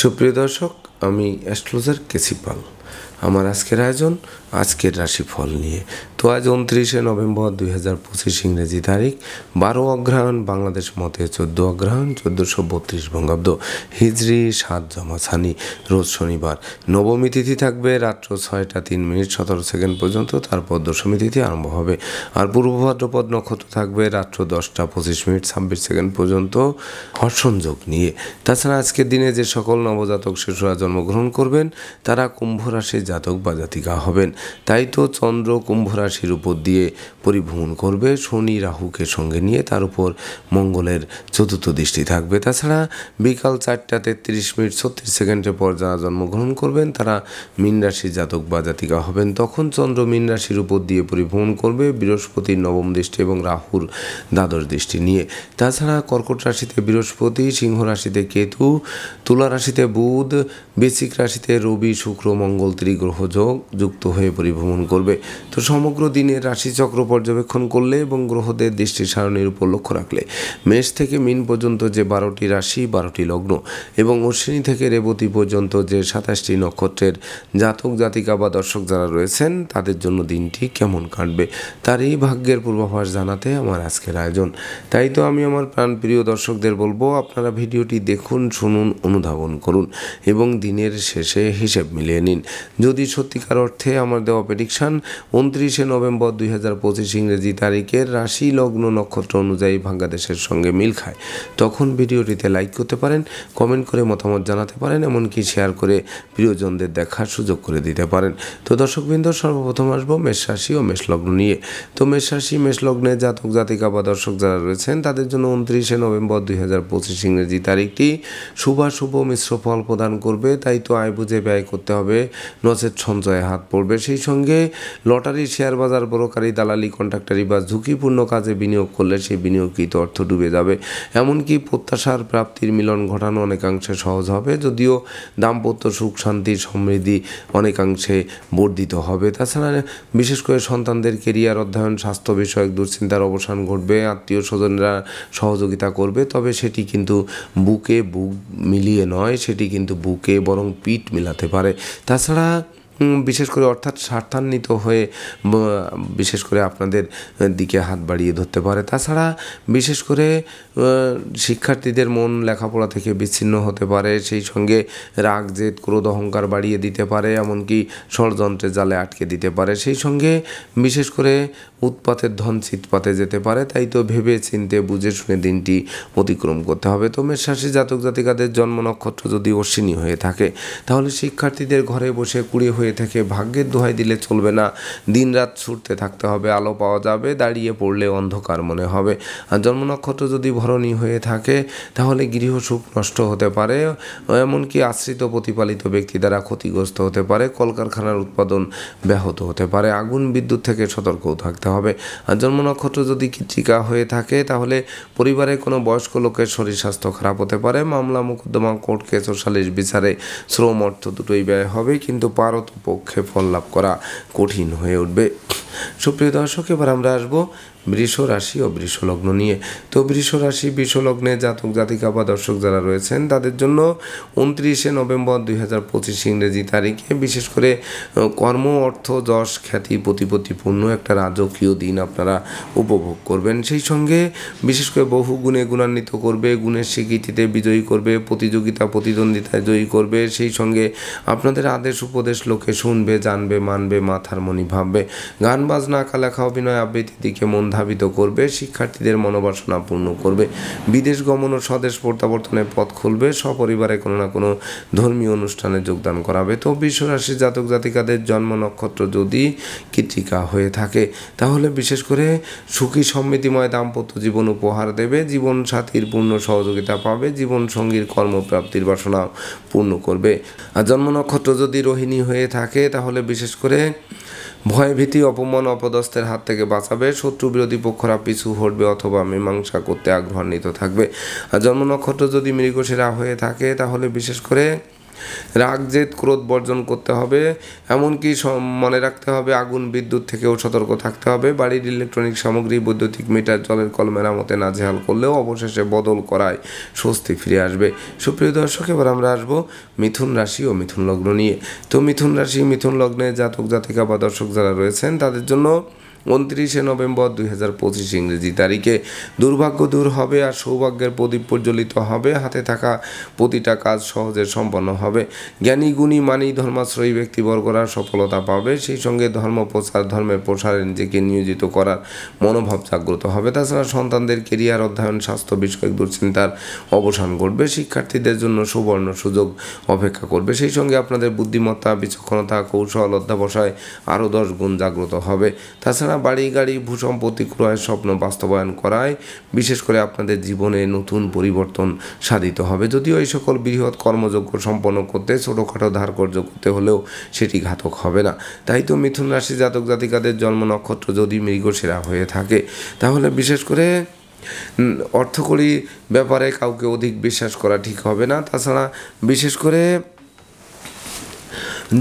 সুপ্রিয় দর্শক, আমি অ্যাস্ট্রোলজার কেসি পাল। আমার আজকের আয়োজন আজকের রাশিফল নিয়ে। তো আজ 29শে নভেম্বর 2025 ইংরেজি তারিখ, 12 অগ্রহায়ণ, বাংলাদেশ মতে 14 অগ্রহায়ণ, 1432 বঙ্গাব্দ, হিজরি 7 জমাছানি, রোজ শনিবার। নবমী তিথি থাকবে রাত্র 6টা 3 মিনিট 17 সেকেন্ড পর্যন্ত, তারপর দশমী তিথি আরম্ভ হবে। আর পূর্ব ভাদ্রপদ নক্ষত্র থাকবে রাত্র 10টা 25 মিনিট 26 সেকেন্ড পর্যন্ত হর্ষণ যোগ নিয়ে। তাছাড়া আজকের দিনে যে সকল নবজাতক শিশুরা জন্মগ্রহণ করবেন তারা কুম্ভ রাশির জাতক বা জাতিকা হবেন। তাই তো চন্দ্র কুম্ভ রাশির উপর দিয়ে পরিভ্রমণ করবে, শনি রাহুকে সঙ্গে নিয়ে, তার উপর মঙ্গলের চতুর্থ দৃষ্টি থাকবে। তাছাড়া বিকাল 4টা 33 মিনিট 36 সেকেন্ডের পর যারা জন্মগ্রহণ করবেন তারা মীন রাশির জাতক বা জাতিকা হবেন। তখন চন্দ্র মীন রাশির উপর দিয়ে পরিভ্রমণ করবে বৃহস্পতির নবম দৃষ্টি এবং রাহুর দ্বাদশ দৃষ্টি নিয়ে। তাছাড়া কর্কট রাশিতে বৃহস্পতি, সিংহ রাশিতে কেতু, তুলা রাশিতে বুধ, বৃশ্চিক রাশিতে রবি, শুক্র, মঙ্গল ত্রিগ্রহ যোগ যুক্ত হয়ে পরিভ্রমণ করবে। তো সমগ্র দিনের রাশিচক্র পর্যবেক্ষণ করলে এবং গ্রহদের দৃষ্টি সারণীর উপর লক্ষ্য রাখলে মেষ থেকে মীন পর্যন্ত যে 12টি রাশি, 12টি লগ্ন এবং অশ্বিনী থেকে রেবতী পর্যন্ত যে 27টি নক্ষত্রের জাতক জাতিকা বা দর্শক যারা রয়েছেন তাদের জন্য দিনটি কেমন কাটবে তারই ভাগ্যের পূর্বাভাস জানাতে আমার আজকের আয়োজন। তাই তো আমি আমার প্রাণপ্রিয় দর্শকদের বলবো, আপনারা ভিডিওটি দেখুন, শুনুন, অনুধাবন করুন এবং দিনের শেষে হিসেব মিলিয়ে নিন। যদি সত্যিকার অর্থে আমার দেওয়া প্রেডিকশান 29শে নভেম্বর 2025 ইংরেজি তারিখের রাশি লগ্ন নক্ষত্র অনুযায়ী ভাগ্যাদেশের সঙ্গে মিল খায়, তখন ভিডিওটিতে লাইক করতে পারেন, কমেন্ট করে মতামত জানাতে পারেন, এমনকি শেয়ার করে প্রিয়জনদের দেখার সুযোগ করে দিতে পারেন। তো দর্শকবৃন্দ, সর্বপ্রথম আসবো মেষ রাশি ও মেষ লগ্ন নিয়ে। তো মেষ রাশি মেষ লগ্নের জাতক জাতিকা বা দর্শক যারা রয়েছেন তাদের জন্য 29শে নভেম্বর 2025 ইংরেজি তারিখটি শুভাশুভ মিশ্র ফল প্রদান করবে। তাই তো আয় বুঝে ব্যয় করতে হবে, নচেত সঞ্চয়ে হাত পড়বে। সেই সঙ্গে লটারি, শেয়ার বাজার, ব্রোকারি, দালালি, কন্ট্রাক্টারি বা ঝুঁকিপূর্ণ কাজে বিনিয়োগ করলে সেই বিনিয়োগকৃত অর্থ ডুবে যাবে। এমনকি প্রত্যাশার প্রাপ্তির মিলন ঘটানো অনেকাংশে সহজ হবে, যদিও দাম্পত্য সুখ শান্তি সমৃদ্ধি অনেকাংশে বর্ধিত হবে। তাছাড়া বিশেষ করে সন্তানদের কেরিয়ার, অধ্যয়ন, স্বাস্থ্য বিষয়ক দুশ্চিন্তার অবসান ঘটবে। আত্মীয় স্বজনরা সহযোগিতা করবে, তবে সেটি কিন্তু বুকে বুক মিলিয়ে নয়, সেটি কিন্তু বুকে বরং পিঠ মিলাতে পারে। তাছাড়া বিশেষ করে অর্থাৎ স্বার্থান্বিত হয়ে বিশেষ করে আপনাদের দিকে হাত বাড়িয়ে ধরতে পারে। তাছাড়া বিশেষ করে শিক্ষার্থীদের মন লেখাপড়া থেকে বিচ্ছিন্ন হতে পারে। সেই সঙ্গে রাগ, জেদ, ক্রোধ, অহংকার বাড়িয়ে দিতে পারে, এমনকি ষড়যন্ত্রের জালে আটকে দিতে পারে। সেই সঙ্গে বিশেষ করে উৎপাতের ধন চিৎপাতে যেতে পারে। তাই তো ভেবে চিনতে বুঝে শুনে দিনটি অতিক্রম করতে হবে। তো মেষ রাশি জাতক জাতিকাদের জন্ম নক্ষত্র যদি অশ্বিনী হয়ে থাকে তাহলে শিক্ষার্থীদের ঘরে বসে কুড়ে হয়ে থেকে ভাগ্যের দোহাই দিলে চলবে না, দিন রাত ছুটতে থাকতে হবে। আলো পাওয়া যাবে, দাঁড়িয়ে পড়লে অন্ধকার মনে হবে। আর জন্ম নক্ষত্র যদি ভরণী হয়ে থাকে তাহলে গৃহ সুখ নষ্ট হতে পারে, এমনকি আশ্রিত প্রতিপালিত ব্যক্তি দ্বারা ক্ষতিগ্রস্ত হতে পারে, কলকারখানার উৎপাদন ব্যাহত হতে পারে, আগুন বিদ্যুৎ থেকে সতর্কও থাকতে হবে। আর জন্ম নক্ষত্র যদি কৃত্তিকা হয়ে থাকে তাহলে পরিবারে কোনো বয়স্ক লোকের শরীর স্বাস্থ্য খারাপ হতে পারে, মামলা মোকদ্দমা, কোর্ট কেস ও সালিশ বিচারে শ্রম অর্থ দুটোই ব্যয় হবে, কিন্তু পারত পক্ষে ফল লাভ করা কঠিন হয়ে উঠবে। সুপ্রিয় দর্শক, এবার আমরা আসবো বৃষ রাশি ও বৃষ লগ্ন নিয়ে। তো বৃষ রাশি বৃষ লগ্নে জাতক জাতিকা বা দর্শক যারা রয়েছেন তাদের জন্য 29শে নভেম্বর 2025 ইংরেজি তারিখে বিশেষ করে কর্ম, অর্থ, যশ, খ্যাতি, প্রতিপত্তিপূর্ণ একটা রাজকীয় দিন আপনারা উপভোগ করবেন। সেই সঙ্গে বিশেষ করে বহু গুণে গুণান্বিত করবে, গুণের স্বীকৃতিতে বিজয়ী করবে, প্রতিযোগিতা প্রতিদ্বন্দ্বিতায় জয়ী করবে। সেই সঙ্গে আপনাদের আদেশ উপদেশ লোকে শুনবে, জানবে, মানবে, মাথার মনি ভাববে। গান বাজনা, আঁকা লেখা, অভিনয় আবৃত্তির দিকে মন ধাবিত করবে, শিক্ষার্থীদের মনোবাসনা পূর্ণ করবে, বিদেশ গমন ও স্বদেশ প্রত্যাবর্তনের পথ খুলবে, সপরিবারে কোনো না কোনো ধর্মীয় অনুষ্ঠানে যোগদান করাবে। তো বৃষ রাশির জাতক জাতিকাদের জন্ম নক্ষত্র যদি কৃত্তিকা হয়ে থাকে তাহলে বিশেষ করে সুখী সমৃদ্ধিময় দাম্পত্য জীবন উপহার দেবে, জীবন সাথীর পূর্ণ সহযোগিতা পাবে, জীবন সঙ্গীর কর্মপ্রাপ্তির বাসনা পূর্ণ করবে। আর জন্ম নক্ষত্র যদি রোহিণী হয়ে থাকে তাহলে বিশেষ করে ভয়, ভীতি, অপমান, অপদস্থের হাত থেকে বাঁচাবে, শত্রু বিরোধী পক্ষরা পিছু হটবে অথবা মীমাংসা করতে আগ্রহান্বিত থাকবে। আর জন্ম নক্ষত্র যদি মৃগশিরা হয়ে থাকে তাহলে বিশেষ করে রাগ জেদ ক্রোধ বর্জন করতে হবে, এমনকি মনে রাখতে হবে আগুন বিদ্যুৎ থেকেও সতর্ক থাকতে হবে। বাড়ির ইলেকট্রনিক সামগ্রী বৈদ্যুতিক মিটার জলের কল মেরামতে নাজেহাল করলেও অবশেষে বদল করায় স্বস্তি ফিরে আসবে। সুপ্রিয় দর্শক, এবার আমরা আসবো মিথুন রাশি ও মিথুন লগ্ন নিয়ে। তো মিথুন রাশি মিথুন লগ্নে জাতক জাতিকা বা দর্শক যারা রয়েছেন তাদের জন্য 29শে নভেম্বর 2025 ইংরেজি তারিখে দুর্ভাগ্য দূর হবে আর সৌভাগ্যের প্রদীপ প্রজ্বলিত হবে। হাতে থাকা প্রতিটা কাজ সহজে সম্পন্ন হবে। জ্ঞানী গুণী মানি ধর্মাশ্রয়ী ব্যক্তিবর্গরা সফলতা পাবে। সেই সঙ্গে ধর্ম প্রচার ধর্মের প্রসারে নিজেকে নিয়োজিত করার মনোভাব জাগ্রত হবে। তাছাড়া সন্তানদের কেরিয়ার অধ্যয়ন স্বাস্থ্য বিষয়ক দুশ্চিন্তার অবসান ঘটবে। শিক্ষার্থীদের জন্য সুবর্ণ সুযোগ অপেক্ষা করবে। সেই সঙ্গে আপনাদের বুদ্ধিমত্তা বিচক্ষণতা কৌশল অধ্যাবসায় আরও 10 গুণ জাগ্রত হবে। তাছাড়া বাড়ি গাড়ি ভূসম্পত্তি ক্রয়ের স্বপ্ন বাস্তবায়ন করায় বিশেষ করে আপনাদের জীবনে নতুন পরিবর্তন সাধিত হবে। যদিও এই সকল বৃহৎ কর্মযজ্ঞ সম্পন্ন করতে ছোটোখাটো ধারকর্য করতে হলেও সেটি ঘাতক হবে না। তাই তো মিথুন রাশি জাতক জাতিকাদের জন্ম নক্ষত্র যদি মৃগশিরা হয়ে থাকে তাহলে বিশেষ করে অর্থকরী ব্যাপারে কাউকে অধিক বিশ্বাস করা ঠিক হবে না। তাছাড়া বিশেষ করে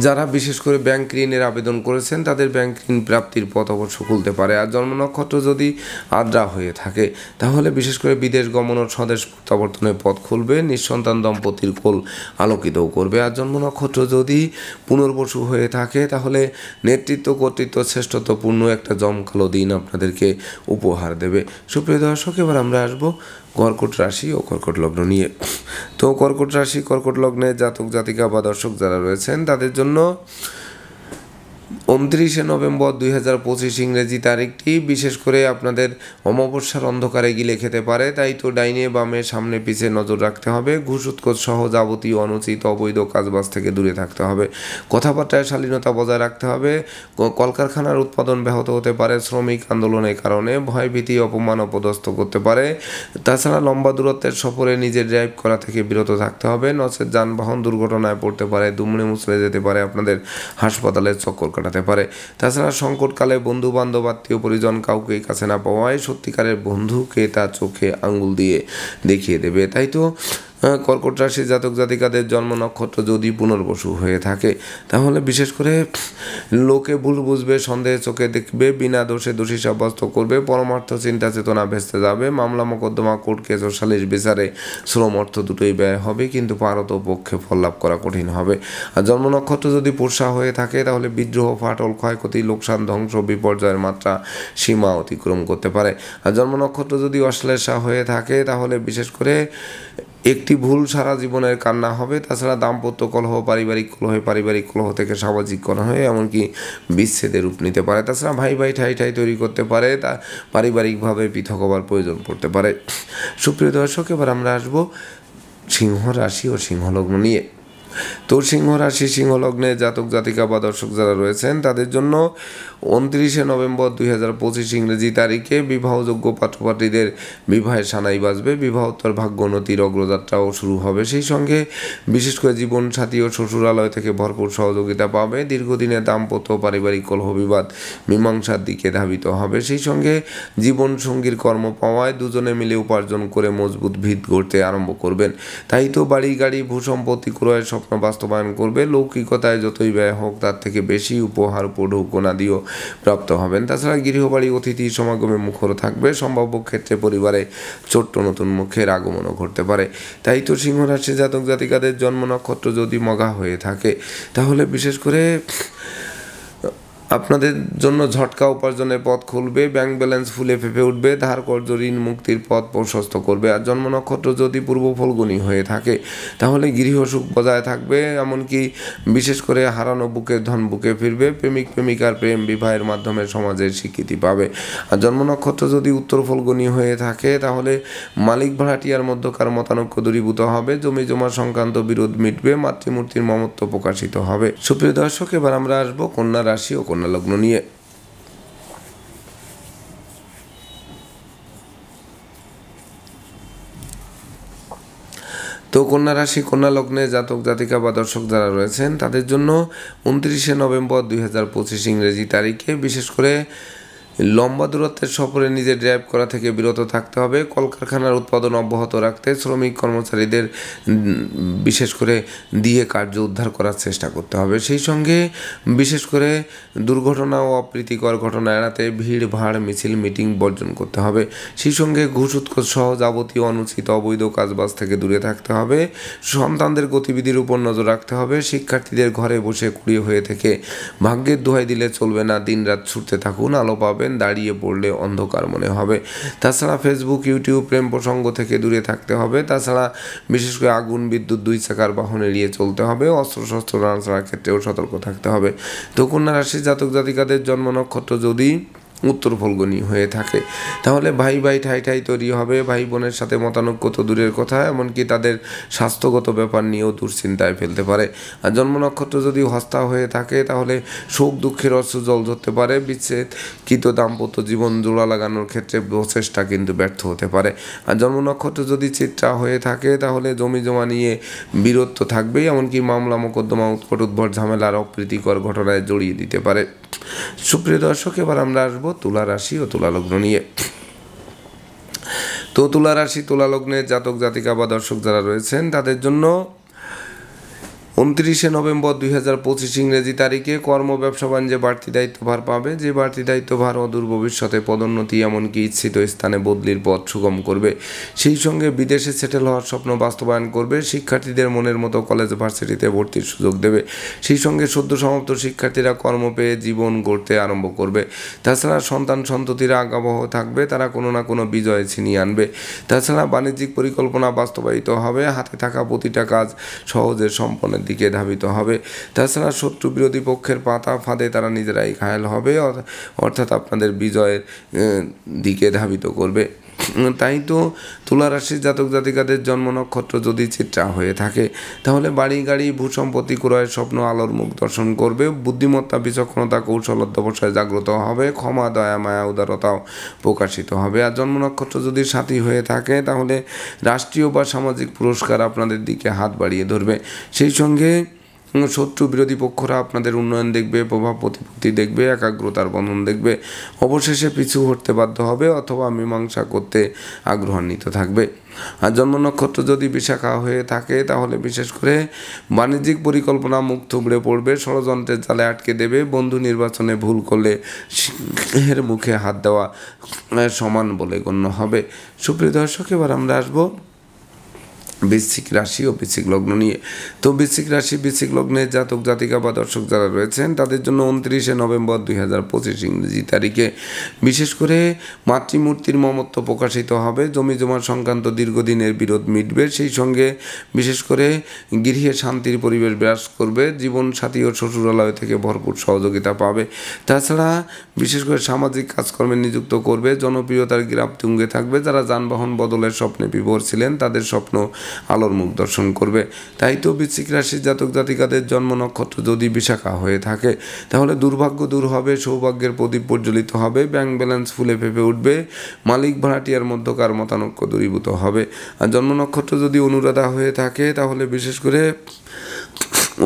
যারা বিশেষ করে ব্যাংক ঋণের আবেদন করেছেন তাদের ব্যাংক ঋণ প্রাপ্তির পথ অবশ্য খুলতে পারে। আর জন্ম নক্ষত্র যদি আদ্রা হয়ে থাকে তাহলে বিশেষ করে বিদেশ গমন ও স্বদেশ প্রত্যাবর্তনের পথ খুলবে। নিঃসন্তান দম্পতির কোল আলোকিতও করবে। আর জন্ম নক্ষত্র যদি পুনর্বসু হয়ে থাকে তাহলে নেতৃত্ব কর্তৃত্ব শ্রেষ্ঠত্বপূর্ণ একটা জমকালো দিন আপনাদেরকে উপহার দেবে। সুপ্রিয় দর্শক, এবার আমরা আসবো কর্কট রাশি ও কর্কট লগ্ন নিয়ে। তো কর্কট রাশি কর্কট লগ্নে জাতক জাতিকা বা দর্শক যারা রয়েছেন তাদের জন্য 29শে নভেম্বর 2025 ইংরেজি তারিখটি বিশেষ করে আপনাদের অমাবস্যার অন্ধকারে গিলে খেতে পারে। তাই তো ডাইনে বামে সামনে পিছে নজর রাখতে হবে। ঘুষ উৎকোচ সহ যাবতীয় অনুচিত অবৈধ কাজবাজ থেকে দূরে থাকতে হবে। কথাবার্তায় শালীনতা বজায় রাখতে হবে। কলকারখানার উৎপাদন ব্যাহত হতে পারে। শ্রমিক আন্দোলনের কারণে ভয়ভীতি অপমান অপদস্থ করতে পারে। তাছাড়া লম্বা দূরত্বের সফরে নিজের ড্রাইভ করা থেকে বিরত থাকতে হবে। নচেত যানবাহন দুর্ঘটনায় পড়তে পারে। দুমড়ে মুচড়ে যেতে পারে। আপনাদের হাসপাতালের চক্কর কাটাতে পারে। তাছাড়া সংকটকালে বন্ধু বান্ধব আত্মীয় পরিজন কাউকেই কাছে না পাওয়ায় সত্যিকারের বন্ধুকে তার চোখে আঙ্গুল দিয়ে দেখিয়ে দেবে। তাই তো কর্কট রাশি জাতক জাতিকাদের জন্ম নক্ষত্র যদি পুনর্বসু হয়ে থাকে তাহলে বিশেষ করে লোকে ভুল বুঝবে, সন্দেহে চোখে দেখবে, বিনা দোষে দোষী সাব্যস্ত করবে, পরমার্থ চিন্তা চেতনা ভেস্তে যাবে। মামলা মোকদ্দমা কোর্ট কেস ও সালিশ বিচারে শ্রম অর্থ দুটোই ব্যয় হবে, কিন্তু পারত পক্ষে ফল লাভ করা কঠিন হবে। আর জন্ম নক্ষত্র যদি পুরসা হয়ে থাকে তাহলে বিদ্রোহ ফাটল ক্ষয়ক্ষতি লোকসান ধ্বংস বিপর্যয়ের মাত্রা সীমা অতিক্রম করতে পারে। আর জন্ম নক্ষত্র যদি অশ্লেষা হয়ে থাকে তাহলে বিশেষ করে একটি ভুল সারা জীবনের কান্না হবে। তাছাড়া দাম্পত্য কলহ পারিবারিক কলহ থেকে সামাজিক কলহ হয়ে এমনকি বিচ্ছেদের রূপ নিতে পারে। তাছাড়া ভাই ভাই ঠাই ঠাই তৈরি করতে পারে। তা পারিবারিকভাবে পৃথক হবার প্রয়োজন পড়তে পারে। সুপ্রিয় দর্শক, এবার আমরা আসবো সিংহ রাশি ও সিংহ লগ্ন নিয়ে। তো সিংহ রাশি সিংহ লগ্নে জাতক জাতিকা বা দর্শক যারা রয়েছেন তাদের জন্য 29শে নভেম্বর 2025 ইংরেজি তারিখে বিবাহযোগ্য পাত্রপাত্রীদের বিবাহের সানাই বাজবে। বিবাহোত্তর ভাগ্যোন্নতির অগ্রযাত্রাও শুরু হবে। সেই সঙ্গে বিশেষ করে জীবন সাথী ও শ্বশুরালয় থেকে ভরপুর সহযোগিতা পাবে। দীর্ঘদিনের দাম্পত্য পারিবারিক কলহ বিবাদ মীমাংসার দিকে ধাবিত হবে। সেই সঙ্গে জীবন সঙ্গীর কর্ম পাওয়ায় দুজনে মিলে উপার্জন করে মজবুত ভিত গড়তে আরম্ভ করবেন। তাই তো বাড়ি গাড়ি ভূসম্পত্তি ক্রয়ের স্বপ্ন বাস্তবায়ন করবে। লৌকিকতায় যতই ব্যয় হোক তার থেকে বেশি উপহার উপঢৌকনা দিয়েও প্রাপ্ত হবেন। তাছাড়া গৃহবাড়ি অতিথি সমাগমে মুখর থাকবে। সম্ভাব্য ক্ষেত্রে পরিবারে ছোট্ট নতুন মুখের আগমনও ঘটতে পারে। তাই তো সিংহ রাশি জাতক জাতিকাদের জন্ম নক্ষত্র যদি মঘা হয়ে থাকে তাহলে বিশেষ করে আপনাদের জন্য ঝটকা উপার্জনের পথ খুলবে। ব্যাংক ব্যালেন্স ফুলে ফেঁপে উঠবে। ধার কর্জ ঋণ মুক্তির পথ প্রশস্ত করবে। আর জন্ম নক্ষত্র যদি পূর্ব ফলগুনি হয়ে থাকে তাহলে গৃহসুখ বজায় থাকবে। এমনকি বিশেষ করে হারানো বুকের ধন বুকে ফিরবে। প্রেমিক প্রেমিকার প্রেম বিবাহের মাধ্যমে সমাজের স্বীকৃতি পাবে। আর জন্ম নক্ষত্র যদি উত্তর ফলগুনি হয়ে থাকে তাহলে মালিক ভাড়াটিয়ার মধ্যকার মতানৈক্য দূরীভূত হবে। জমি জমা সংক্রান্ত বিরোধ মিটবে। মাতৃমূর্তির মমত্ব প্রকাশিত হবে। সুপ্রিয় দর্শক, এবার আমরা আসবো কন্যা রাশি ও কন্যা লগ্ন নিয়ে। তো কন্যা রাশি কন্যা লগ্নে জাতক জাতিকা বা দর্শক যারা রয়েছেন তাদের জন্য 29শে নভেম্বর 2025 ইংরেজি তারিখে বিশেষ করে লম্বা দূরত্বের সফরে নিজে ড্রাইভ করা থেকে বিরত থাকতে হবে। কলকারখানার উৎপাদন অব্যাহত রাখতে শ্রমিক কর্মচারীদের বিশেষ করে দিয়ে কার্য উদ্ধার করার চেষ্টা করতে হবে। সেই সঙ্গে বিশেষ করে দুর্ঘটনা ও অপ্রীতিকর ঘটনা এড়াতে ভিড় ভাড় মিছিল মিটিং বর্জন করতে হবে। সেই সঙ্গে ঘুষ উৎকোচ সহ যাবতীয় অনুচিত অবৈধ কাজবাজ থেকে দূরে থাকতে হবে। সন্তানদের গতিবিধির উপর নজর রাখতে হবে। শিক্ষার্থীদের ঘরে বসে কুড়িয়ে হয়ে থেকে ভাগ্যের দোহাই দিলে চলবে না। দিনরাত ছুটতে থাকুন, আলো পাবেন, দাঁড়িয়ে পড়লে অন্ধকার মনে হবে। তাছাড়া ফেসবুক ইউটিউব প্রেম প্রসঙ্গ থেকে দূরে থাকতে হবে। তাছাড়া বিশেষ করে আগুন বিদ্যুৎ দুই চাকার বাহন এড়িয়ে চলতে হবে। অস্ত্রশস্ত্র নাড়াচাড়ার ক্ষেত্রেও সতর্ক থাকতে হবে। তো কন্যা রাশির জাতক জাতিকাদের জন্ম নক্ষত্র যদি উত্তর ফল্গুনী হয়ে থাকে তাহলে ভাই ভাই ঠাই ঠাই তৈরি হবে। ভাই বোনের সাথে মতানৈক্য তো দূরের কথা, এমনকি তাদের স্বাস্থ্যগত ব্যাপার নিয়েও দুশ্চিন্তায় ফেলতে পারে। আর জন্ম নক্ষত্র যদি হস্তা হয়ে থাকে তাহলে শোক দুঃখের অশ্রু জল ধরতে পারে। বিচ্ছেদকৃত দাম্পত্য জীবন জোড়া লাগানোর ক্ষেত্রে প্রচেষ্টা কিন্তু ব্যর্থ হতে পারে। আর জন্ম নক্ষত্র যদি চিত্রা হয়ে থাকে তাহলে জমি জমা নিয়ে বিরত থাকবেই, এমনকি মামলা মোকদ্দমা উৎকট উদ্ভট ঝামেলার অপ্রীতিকর ঘটনায় জড়িয়ে দিতে পারে। সুপ্রিয় দর্শক, এবার আমরা আসবো তুলা রাশি ও তুলা লগ্ন নিয়ে। তো তুলা রাশি তুলা লগ্নের জাতক জাতিকা বা দর্শক যারা রয়েছেন তাদের জন্য 29শে নভেম্বর 2025 ইংরেজি তারিখে কর্ম ব্যবসা বাণিজ্যে বাড়তি দায়িত্বভার পাবে। যে বাড়তি দায়িত্বভার অদূর ভবিষ্যতে পদোন্নতি এমনকি ইচ্ছিত স্থানে বদলির পথ সুগম করবে। সেই সঙ্গে বিদেশে সেটেল হওয়ার স্বপ্ন বাস্তবায়ন করবে। শিক্ষার্থীদের মনের মতো কলেজ ভার্সিটিতে ভর্তির সুযোগ দেবে। সেই সঙ্গে সদ্য সমাপ্ত শিক্ষার্থীরা কর্ম পেয়ে জীবন গড়তে আরম্ভ করবে। তাছাড়া সন্তান সন্ততিরা আগাবহ থাকবে, তারা কোনো না কোনো বিজয় ছিনিয়ে আনবে। তাছাড়া বাণিজ্যিক পরিকল্পনা বাস্তবায়িত হবে। হাতে থাকা প্রতিটা কাজ সহজে সম্পন্নের দিকে ধাবিত হবে। তাছাড়া শত্রু বিরোধী পক্ষের পাতা ফাঁদে তারা নিজেরাই ঘায়েল হবে, অর্থাৎ আপনাদের বিজয়ের দিকে ধাবিত করবে। তাই তো তুলা রাশির জাতক জাতিকাদের জন্ম নক্ষত্র যদি চিত্রা হয়ে থাকে তাহলে বাড়ি গাড়ি ভূসম্পত্তি ক্রয়ের স্বপ্ন আলোর মুখ দর্শন করবে। বুদ্ধিমত্তা বিচক্ষণতা কৌশল অধ্যবসায় জাগ্রত হবে। ক্ষমা দয়া মায়া উদারতাও প্রকাশিত হবে। আর জন্ম নক্ষত্র যদি সাথী হয়ে থাকে তাহলে রাষ্ট্রীয় বা সামাজিক পুরস্কার আপনাদের দিকে হাত বাড়িয়ে ধরবে। সেই সঙ্গে শত্রু বিরোধী পক্ষরা আপনাদের উন্নয়ন দেখবে, প্রভাব প্রতিপত্তি দেখবে, একাগ্রতার বন্ধন দেখবে। অবশেষে পিছু হটতে বাধ্য হবে অথবা মীমাংসা করতে আগ্রহান্বিত থাকবে। আর জন্ম নক্ষত্র যদি বিশাখা হয়ে থাকে তাহলে বিশেষ করে বাণিজ্যিক পরিকল্পনা মুখ থুবড়ে পড়বে, ষড়যন্ত্রের জালে আটকে দেবে। বন্ধু নির্বাচনে ভুল করলে সিংহের মুখে হাত দেওয়া সমান বলে গণ্য হবে। সুপ্রিয় দর্শক, এবার আমরা আসবো বৃশ্চিক রাশি ও বৃশ্চিক লগ্ন নিয়ে। তো বৃশ্চিক রাশি বৃশ্চিক লগ্নের জাতক জাতিকা বা দর্শক যারা রয়েছেন তাদের জন্য 29শে নভেম্বর 2025 ইংরেজি তারিখে বিশেষ করে মাতৃমূর্তির মমত্ব প্রকাশিত হবে। জমি জমা সংক্রান্ত দীর্ঘদিনের বিরোধ মিটবে। সেই সঙ্গে বিশেষ করে গৃহে শান্তির পরিবেশ বিরাজ করবে। জীবন সাথী ও শ্বশুরালয় থেকে ভরপুর সহযোগিতা পাবে। তাছাড়া বিশেষ করে সামাজিক কাজকর্মে নিযুক্ত করবে। জনপ্রিয়তার গ্রাফ তুঙ্গে থাকবে। যারা যানবাহন বদলের স্বপ্নে বিভোর ছিলেন তাদের স্বপ্ন আলোর মুখ দর্শন করবে। তাই তো বৃশ্চিক রাশির জাতক জাতিকাদের জন্ম নক্ষত্র যদি বিশাখা হয়ে থাকে তাহলে দুর্ভাগ্য দূর হবে, সৌভাগ্যের প্রদীপ প্রজ্বলিত হবে, ব্যাংক ব্যালেন্স ফুলে ফেঁপে উঠবে, মালিক ভাড়াটিয়ার মধ্যকার মতানৈক্য দূরীভূত হবে। আর জন্ম নক্ষত্র যদি অনুরাধা হয়ে থাকে তাহলে বিশেষ করে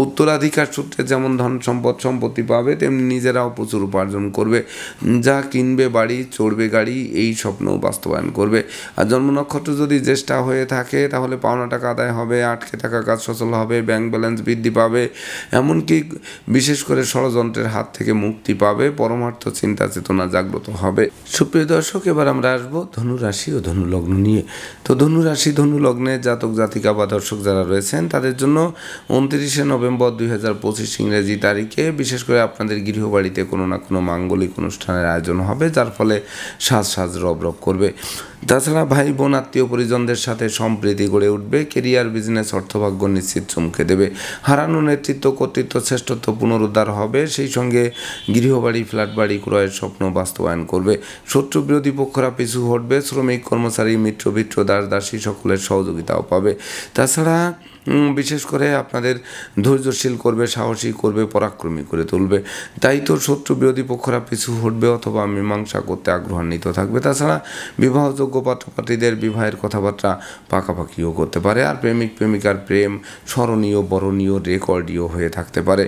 উত্তরাধিকার সূত্রে যেমন ধন সম্পদ সম্পত্তি পাবে তেমনি নিজেরাও প্রচুর উপার্জন করবে। যা কিনবে বাড়ি, চড়বে গাড়ি, এই স্বপ্নও বাস্তবায়ন করবে। আর জন্ম নক্ষত্র যদি জ্যেষ্ঠা হয়ে থাকে তাহলে পাওনা টাকা আদায় হবে, আটকে থাকা কাজ সচল হবে, ব্যাংক ব্যালেন্স বৃদ্ধি পাবে, এমনকি বিশেষ করে ষড়যন্ত্রের হাত থেকে মুক্তি পাবে, পরমার্থ চিন্তা চেতনা জাগ্রত হবে। সুপ্রিয় দর্শক, এবার আমরা আসবো ধনু রাশি ও ধনু লগ্ন নিয়ে। তো ধনু রাশি ধনু লগ্নের জাতক জাতিকা বা দর্শক যারা রয়েছেন তাদের জন্য 29শে নভেম্বর 2025 ইংরেজি তারিখে বিশেষ করে আপনাদের গৃহবাড়িতে কোনো না কোনো মাঙ্গলিক অনুষ্ঠানের আয়োজন হবে, যার ফলে সাজ সাজ রব রব করবে। তাছাড়া ভাই বোন আত্মীয় পরিজনদের সাথে সম্প্রীতি গড়ে উঠবে। কেরিয়ার বিজনেস অর্থভাগ্য নিশ্চিত চমকে দেবে। হারানো নেতৃত্ব কর্তৃত্ব শ্রেষ্ঠত্ব পুনরুদ্ধার হবে। সেই সঙ্গে গৃহবাড়ি ফ্ল্যাট বাড়ি ক্রয়ের স্বপ্ন বাস্তবায়ন করবে। শত্রু বিরোধী পক্ষরা পিছু হটবে। শ্রমিক কর্মচারী মিত্র ভিত্র দাস দাসী সকলের সহযোগিতাও পাবে। তাছাড়া বিশেষ করে আপনাদের ধৈর্যশীল করবে, সাহসী করবে, পরাক্রমী করে তুলবে। তাই তো শত্রু বিরোধী পক্ষরা পিছু হটবে অথবা মীমাংসা করতে আগ্রহান্বিত থাকবে। তাছাড়া বিবাহযোগ্য পাত্রপাত্রীদের বিবাহের কথাবার্তা পাকাপাকিও করতে পারে। আর প্রেমিক প্রেমিকার প্রেম স্মরণীয়, বরণীয়, রেকর্ডীয় হয়ে থাকতে পারে।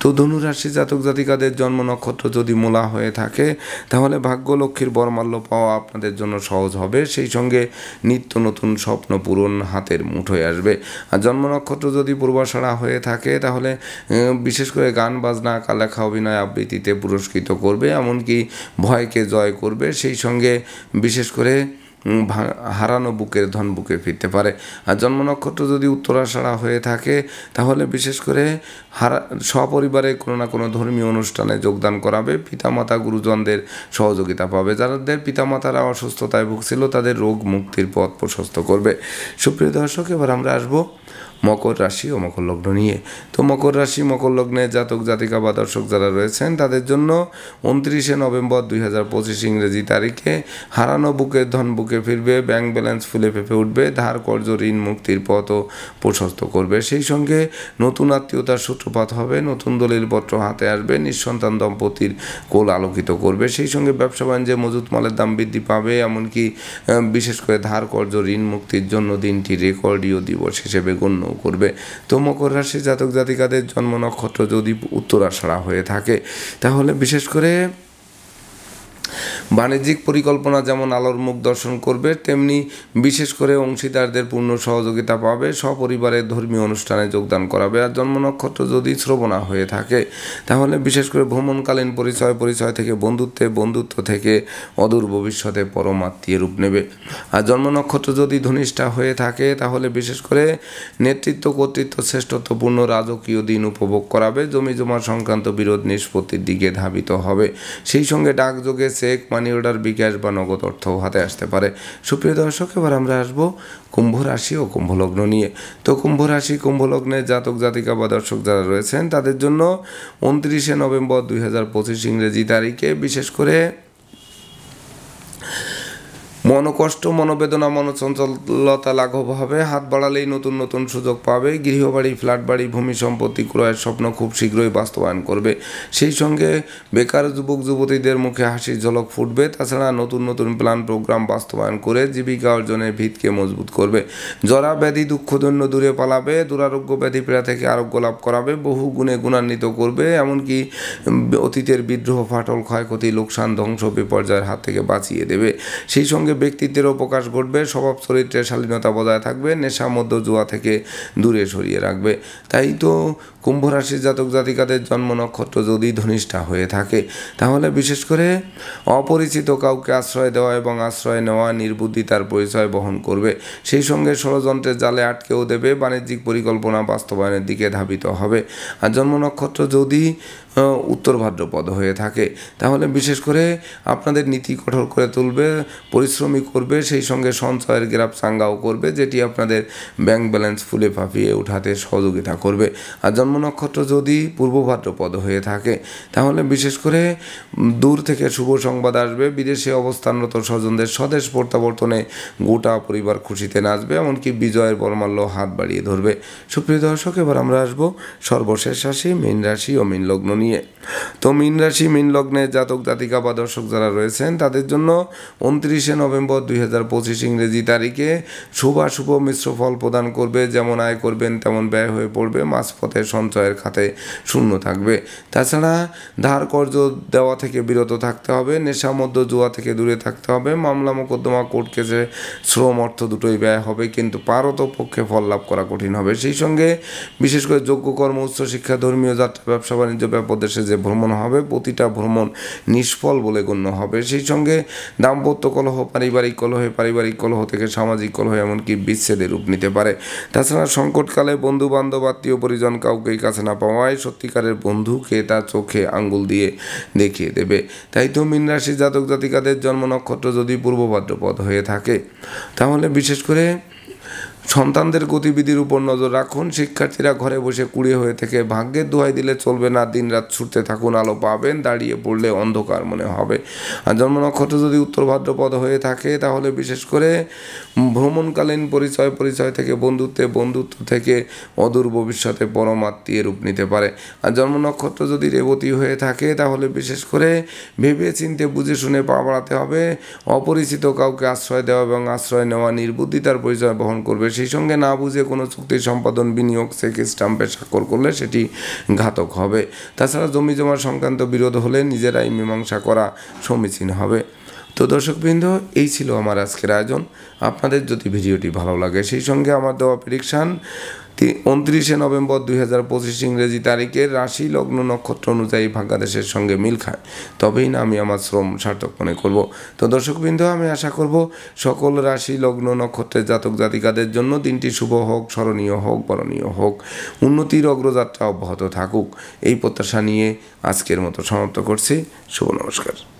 তো ধনুরাশি জাতক জাতিকাদের জন্ম নক্ষত্র যদি মূলা হয়ে থাকে তাহলে ভাগ্যলক্ষ্মীর বরমাল্য পাওয়া আপনাদের জন্য সহজ হবে। সেই সঙ্গে নিত্য নতুন স্বপ্ন পূরণ হাতের মুঠোয় আসবে। আর জন্ম নক্ষত্র যদি পূর্বাষাঢ়া হয়ে থাকে তাহলে বিশেষ করে গান বাজনা, আঁকা লেখা, অভিনয় আবৃত্তিতে পুরস্কৃত করবে, এমনকি ভয়কে জয় করবে। সেই সঙ্গে বিশেষ করে হারানো বুকের ধন বুকে ফিরতে পারে। আর জন্ম নক্ষত্র যদি উত্তরাষাঢ়া হয়ে থাকে তাহলে বিশেষ করে সপরিবারে কোনো না কোনো ধর্মীয় অনুষ্ঠানে যোগদান করাবে, পিতামাতা গুরুজনদের সহযোগিতা পাবে। যাদের পিতামাতারা অসুস্থতায় ভুগছিল তাদের রোগ মুক্তির পথ প্রশস্ত করবে। সুপ্রিয় দর্শক, এবার আমরা আসবো মকর রাশি ও মকর লগ্ন নিয়ে। তো মকর রাশি মকর লগ্নে জাতক জাতিকা বা দর্শক যারা রয়েছেন তাদের জন্য 29শে নভেম্বর 2025 ইংরেজি তারিখে হারানো বুকের ধন বুকে ফিরবে, ব্যাংক ব্যালেন্স ফুলে ফেঁপে উঠবে, ধার কর্জ ঋণ মুক্তির পথও প্রশস্ত করবে। সেই সঙ্গে নতুন আত্মীয়তার সূত্রপাত হবে, নতুন দলিলপত্র হাতে আসবে, নিঃসন্তান দম্পতির কোল আলোকিত করবে। সেই সঙ্গে ব্যবসা বাণিজ্যে মজুত মালের দাম বৃদ্ধি পাবে, এমনকি বিশেষ করে ধার কর্জ ঋণ মুক্তির জন্য দিনটি রেকর্ডীয় দিবস হিসেবে গণ্য করবে। তো মকর রাশি জাতক জাতিকাদের জন্ম নক্ষত্র যদি উত্তরাষাঢ়া হয়ে থাকে তাহলে বিশেষ করে বাণিজ্যিক পরিকল্পনা যেমন আলোর মুখ দর্শন করবে, তেমনি বিশেষ করে অংশীদারদের পূর্ণ সহযোগিতা পাবে, সপরিবারের ধর্মীয় অনুষ্ঠানে যোগদান করাবে। আর জন্ম নক্ষত্র যদি শ্রবণা হয়ে থাকে তাহলে বিশেষ করে ভ্রমণকালীন পরিচয় থেকে বন্ধুত্ব থেকে অদূর ভবিষ্যতে পরমাত্মীয় রূপ নেবে। আর জন্ম নক্ষত্র যদি ধনিষ্ঠা হয়ে থাকে তাহলে বিশেষ করে নেতৃত্ব, কর্তৃত্ব, শ্রেষ্ঠত্বপূর্ণ রাজকীয় দিন উপভোগ করাবে, জমি জমা সংক্রান্ত বিরোধ নিষ্পত্তির দিকে ধাবিত হবে। সেই সঙ্গে ডাকযোগে চেক, মানি অর্ডার, বিকাশ বা নগদ অর্থ হাতে আসতে পারে। সুপ্রিয় দর্শক, এবার আমরা আসবো কুম্ভ রাশি ও কুম্ভ লগ্ন নিয়ে। তো কুম্ভ রাশি কুম্ভ লগ্নের জাতক জাতিকা বা দর্শক যারা রয়েছেন তাদের জন্য 29শে নভেম্বর 2025 ইংরেজি তারিখে বিশেষ করে মনোকষ্ট, মনোবেদনা, মনোচঞ্চলতা লাঘব হবে, হাত বাড়ালেই নতুন নতুন সুযোগ পাবে, গৃহবাড়ি, ফ্ল্যাট বাড়ি, ভূমি সম্পত্তি ক্রয়ের স্বপ্ন খুব শীঘ্রই বাস্তবায়ন করবে। সেই সঙ্গে বেকার যুবক যুবতীদের মুখে হাসির ঝলক ফুটবে। তাছাড়া নতুন নতুন প্ল্যান প্রোগ্রাম বাস্তবায়ন করে জীবিকা অর্জনের ভিতকে মজবুত করবে। জরা ব্যাধি দুঃখদন্য দূরে পালাবে, দুরারোগ্য ব্যাধি পীড়া থেকে আরোগ্য লাভ করাবে, বহু গুণে গুণান্বিত করবে, এমনকি অতীতের বিদ্রোহ, ফাটল, ক্ষয়ক্ষতি, লোকসান, ধ্বংস, বিপর্যয়ের হাত থেকে বাঁচিয়ে দেবে। সেই সঙ্গে ব্যক্তিত্বেরও প্রকাশ ঘটবে, স্বভাব চরিত্রের শালীনতা বজায় থাকবে, নেশা মধ্য জুয়া থেকে দূরে সরিয়ে রাখবে। তাই তো কুম্ভ রাশির জাতক জাতিকাদের জন্ম নক্ষত্র যদি ধনিষ্ঠা হয়ে থাকে তাহলে বিশেষ করে অপরিচিত কাউকে আশ্রয় দেওয়া এবং আশ্রয় নেওয়া নির্বুদ্ধিতার পরিচয় বহন করবে। সেই সঙ্গে ষড়যন্ত্রের জালে আটকেও দেবে, বাণিজ্যিক পরিকল্পনা বাস্তবায়নের দিকে ধাবিত হবে। আর জন্ম নক্ষত্র যদি উত্তর ভাদ্রপদ হয়ে থাকে তাহলে বিশেষ করে আপনাদের নীতি কঠোর করে তুলবে, পরিশ্রমী করবে, সেই সঙ্গে সঞ্চয়ের গ্রাফ চাঙ্গাও করবে, যেটি আপনাদের ব্যাংক ব্যালেন্স ফুলে ফাঁপিয়ে উঠাতে সহযোগিতা করবে। আর জন্ম নক্ষত্র যদি পূর্ব ভাদ্রপদ হয়ে থাকে তাহলে বিশেষ করে দূর থেকে শুভ সংবাদ আসবে, বিদেশে অবস্থানরত স্বজনদের স্বদেশ প্রত্যাবর্তনে গোটা পরিবার খুশিতে নাচবে, এমনকি বিজয়ের বরমাল্য হাত বাড়িয়ে ধরবে। সুপ্রিয় দর্শক, এবার আমরা আসবো সর্বশেষ রাশি মীন রাশি ও মীন লগ্ন নিয়ে। তো মীন রাশি মীন লগ্নে জাতক জাতিকা বা দর্শক যারা রয়েছেন তাদের জন্য 29শে নভেম্বর 2025 ইংরেজি তারিখে শুভাশুভ মিশ্র ফল প্রদান করবে। যেমন আয় করবেন তেমন ব্যয় হয়ে পড়বে, মাঝপথে সঞ্চয়ের খাতে শূন্য থাকবে। তাছাড়া ধার কর্জ দেওয়া থেকে বিরত থাকতে হবে, নেশা মধ্য জুয়া থেকে দূরে থাকতে হবে, মামলা মোকদ্দমা কোর্ট কেসে শ্রম অর্থ দুটোই ব্যয় হবে, কিন্তু পারত পক্ষে ফল লাভ করা কঠিন হবে। সেই সঙ্গে বিশেষ করে যোগ্য কর্ম, উচ্চশিক্ষা, ধর্মীয় যাত্রা, ব্যবসা বাণিজ্য, ব্যাপদেশে যে ভ্রমণ হবে প্রতিটা ভ্রমণ নিষ্ফল বলে গণ্য হবে। সেই সঙ্গে দাম্পত্য কলহ, পারিবারিক কলহ থেকে সামাজিক কলহ, এমনকি বিচ্ছেদের রূপ নিতে পারে। তাছাড়া সংকটকালে বন্ধু বান্ধব, আত্মীয় পরিজন কাউকেই কাছে না পাওয়ায় সত্যিকারের বন্ধুকে তার চোখে আঙ্গুল দিয়ে দেখিয়ে দেবে। তাই তো মীন রাশি জাতক জাতিকাদের জন্ম নক্ষত্র যদি পূর্ব ভাদ্রপদ হয়ে থাকে তাহলে বিশেষ করে সন্তানদের গতিবিধির উপর নজর রাখুন। শিক্ষার্থীরা ঘরে বসে কুড়িয়ে হয়ে থেকে ভাগ্যের দোহাই দিলে চলবে না। দিনরাত ছুটতে থাকুন, আলো পাবেন, দাঁড়িয়ে পড়লে অন্ধকার মনে হবে। আর জন্ম নক্ষত্র যদি উত্তর ভাদ্রপদ হয়ে থাকে তাহলে বিশেষ করে ভ্রমণকালীন পরিচয় থেকে বন্ধুত্ব থেকে অদূর ভবিষ্যতে পরমাত্মীয় রূপ নিতে পারে। আর জন্ম নক্ষত্র যদি রেবতী হয়ে থাকে তাহলে বিশেষ করে ভেবে চিন্তে বুঝে শুনে পা বাড়াতে হবে। অপরিচিত কাউকে আশ্রয় দেওয়া এবং আশ্রয় নেওয়া নির্বুদ্ধিতার পরিচয় বহন করবে। সেই সঙ্গে না বুঝে কোনো চুক্তি সম্পাদন, বিনিয়োগ, চেক স্টাম্পে স্বাক্ষর করলে সেটি ঘাতক হবে। তাছাড়া জমি জমা সংক্রান্ত বিরোধ হলে নিজেরাই মীমাংসা করা সমীচীন হবে। তো দর্শকবৃন্দ, এই ছিল আমার আজকের আয়োজন। আপনাদের যদি ভিডিওটি ভালো লাগে সেই সঙ্গে আমার দেওয়া প্রেডিকশান 29 নভেম্বর 2025 ইংরেজি তারিখের রাশি লগ্ন নক্ষত্র অনুযায়ী ভাগ্যাদেশের সঙ্গে মিল খায়, তবেই না আমি আমার শ্রম সার্থক মনে করব। তো দর্শকবৃন্দ, আমি আশা করব সকল রাশি লগ্ন নক্ষত্রের জাতক জাতিকাদের জন্য দিনটি শুভ হোক, স্মরণীয় হোক, বরণীয় হোক, উন্নতির অগ্রযাত্রা অব্যাহত থাকুক, এই প্রত্যাশা নিয়ে আজকের মতো সমাপ্ত করছি। শুভ নমস্কার।